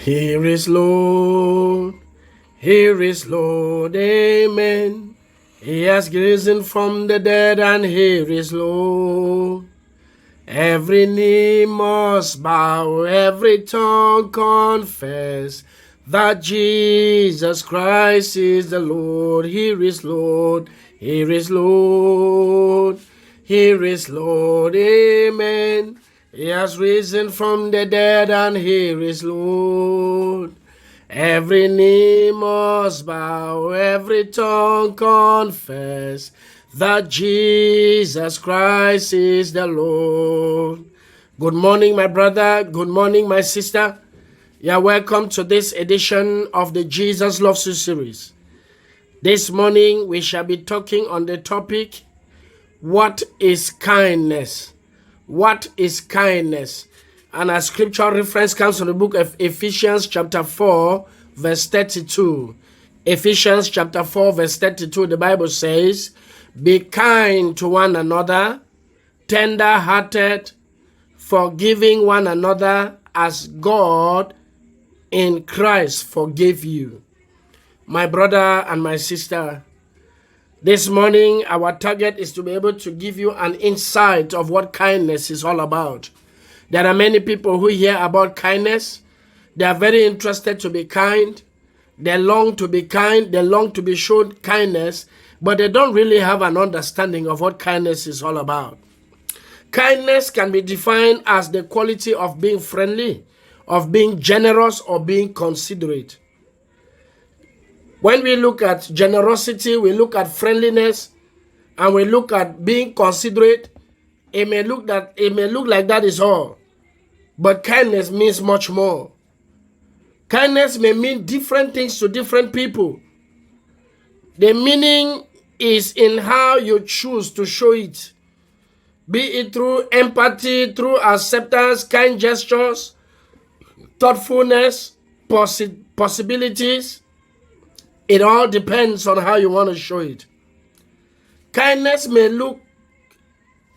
Here is Lord, here is Lord, amen. He has risen from the dead, and here is Lord. Every knee must bow, every tongue confess that Jesus Christ is the Lord. Here is Lord, here is Lord, here is Lord, amen. He has risen from the dead, and here is Lord. Every knee must bow, every tongue confess that Jesus Christ is the Lord. Good morning, my brother. Good morning, my sister. You are welcome to this edition of the Jesus Loves You series. This morning, we shall be talking on the topic, what is kindness? What is kindness? And our scripture reference comes from the book of Ephesians chapter 4, verse 32. Ephesians chapter 4, verse 32, the Bible says, be kind to one another, tender-hearted, forgiving one another as God in Christ forgave you. My brother and my sister, this morning our target is to be able to give you an insight of what kindness is all about. There are many people who hear about kindness. They are very interested to be kind. They long to be kind. They long to be shown kindness, but they don't really have an understanding of what kindness is all about. Kindness can be defined as the quality of being friendly, of being generous, or being considerate. When we look at generosity, we look at friendliness, and we look at being considerate, it may look like that is all. But kindness means much more. Kindness may mean different things to different people. The meaning is in how you choose to show it. Be it through empathy, through acceptance, kind gestures, thoughtfulness, possibilities. It all depends on how you want to show it. Kindness may look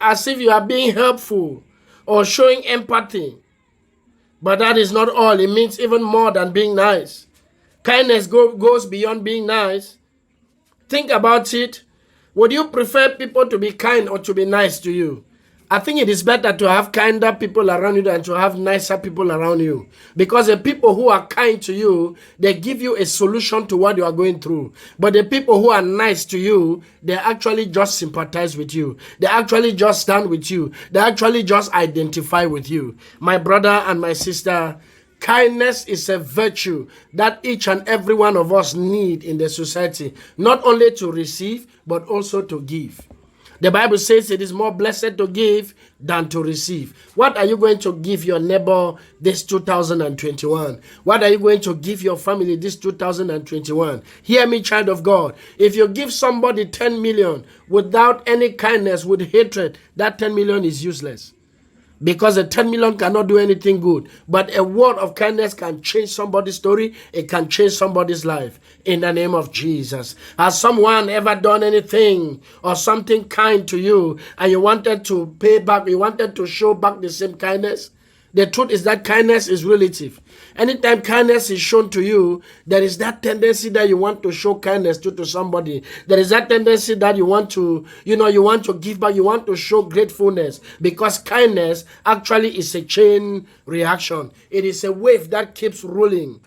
as if you are being helpful or showing empathy. But that is not all. It means even more than being nice. Kindness goes beyond being nice. Think about it. Would you prefer people to be kind or to be nice to you? I think it is better to have kinder people around you than to have nicer people around you. Because the people who are kind to you, they give you a solution to what you are going through. But the people who are nice to you, they actually just sympathize with you. They actually just stand with you. They actually just identify with you. My brother and my sister, kindness is a virtue that each and every one of us need in the society. Not only to receive, but also to give. The Bible says it is more blessed to give than to receive. What are you going to give your neighbor this 2021? What are you going to give your family this 2021? Hear me, child of God. If you give somebody 10 million without any kindness, with hatred, that 10 million is useless. Because the 10 million cannot do anything good. But a word of kindness can change somebody's story. It can change somebody's life. In the name of Jesus. Has someone ever done anything or something kind to you and you wanted to pay back, you wanted to show back the same kindness? The truth is that kindness is relative. Anytime kindness is shown to you, there is that tendency that you want to show kindness to somebody. There is that tendency that you want to, you want to give back, you want to show gratefulness. Because kindness actually is a chain reaction. It is a wave that keeps rolling.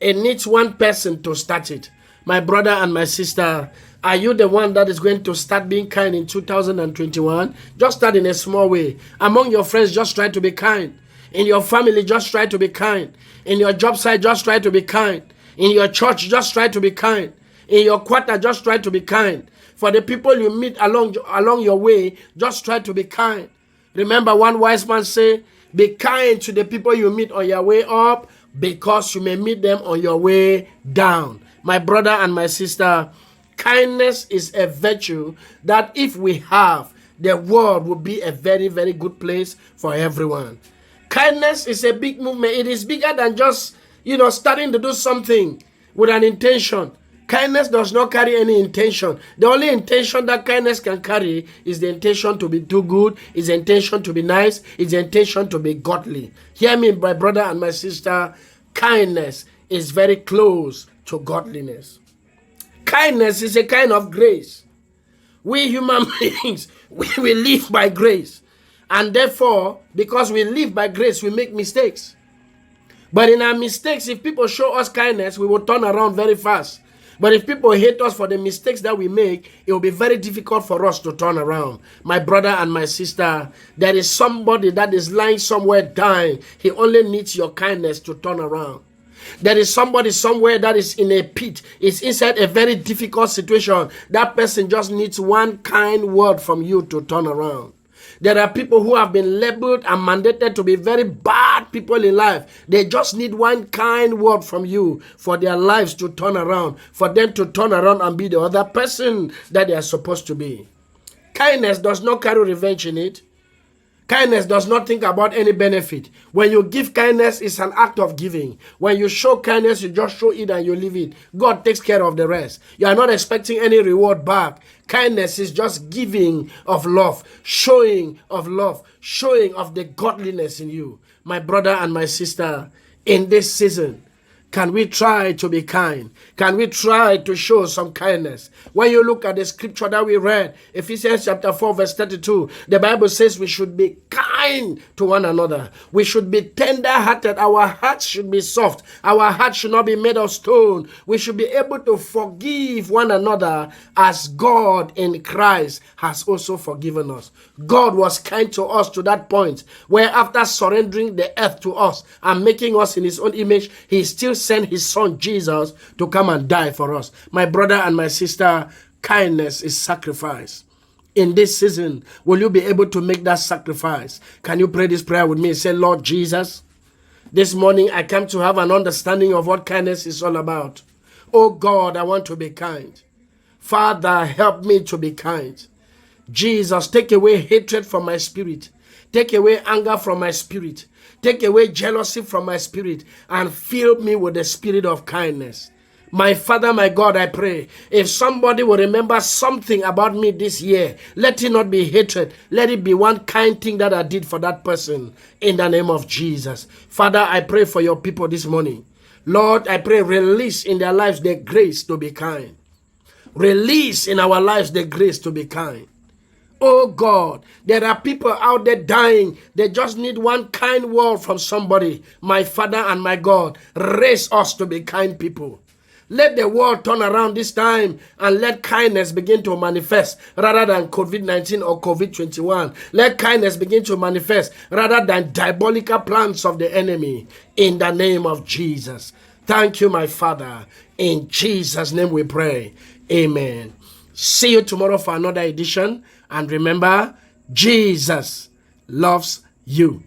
It needs one person to start it. My brother and my sister, are you the one that is going to start being kind in 2021? Just start in a small way. Among your friends, just try to be kind. In your family, just try to be kind. In your job site, just try to be kind. In your church, just try to be kind. In your quarter, just try to be kind. For the people you meet along your way, just try to be kind. Remember, one wise man said, be kind to the people you meet on your way up, because you may meet them on your way down. My brother and my sister, kindness is a virtue that if we have, the world will be a very, very good place for everyone. Kindness is a big movement. It is bigger than just, starting to do something with an intention. Kindness does not carry any intention. The only intention that kindness can carry is the intention to be too good, is the intention to be nice, is the intention to be godly. Hear me, my brother and my sister. Kindness is very close to godliness. Kindness is a kind of grace. We human beings, we live by grace. And therefore, because we live by grace, we make mistakes. But in our mistakes, if people show us kindness, we will turn around very fast. But if people hate us for the mistakes that we make, it will be very difficult for us to turn around. My brother and my sister, there is somebody that is lying somewhere dying. He only needs your kindness to turn around. There is somebody somewhere that is in a pit, is inside a very difficult situation. That person just needs one kind word from you to turn around. There are people who have been labeled and mandated to be very bad people in life. They just need one kind word from you for their lives to turn around, for them to turn around and be the other person that they are supposed to be. Kindness does not carry revenge in it. Kindness does not think about any benefit. When you give kindness, it's an act of giving. When you show kindness, you just show it and you leave it. God takes care of the rest. You are not expecting any reward back. Kindness is just giving of love, showing of the godliness in you. My brother and my sister, in this season, can we try to be kind? Can we try to show some kindness? When you look at the scripture that we read, Ephesians chapter 4 verse 32, the Bible says we should be kind to one another. We should be tender-hearted. Our hearts should be soft. Our hearts should not be made of stone. We should be able to forgive one another as God in Christ has also forgiven us. God was kind to us to that point where after surrendering the earth to us and making us in his own image, he still sent his son Jesus to come and die for us. My brother and my sister, kindness is sacrifice. In this season, will you be able to make that sacrifice? Can you pray this prayer with me? Say, Lord Jesus, this morning I come to have an understanding of what kindness is all about. Oh God, I want to be kind. Father, help me to be kind. Jesus, take away hatred from my spirit. Take away anger from my spirit. Take away jealousy from my spirit and fill me with the spirit of kindness. My Father, my God, I pray, if somebody will remember something about me this year, let it not be hatred. Let it be one kind thing that I did for that person in the name of Jesus. Father, I pray for your people this morning. Lord, I pray, release in their lives the grace to be kind. Release in our lives the grace to be kind. Oh God, there are people out there dying. They just need one kind word from somebody. My Father and my God, raise us to be kind people. Let the world turn around this time and let kindness begin to manifest rather than COVID-19 or COVID-21. Let kindness begin to manifest rather than diabolical plans of the enemy in the name of Jesus. Thank you, my Father. In Jesus' name we pray. Amen. See you tomorrow for another edition. And remember, Jesus loves you.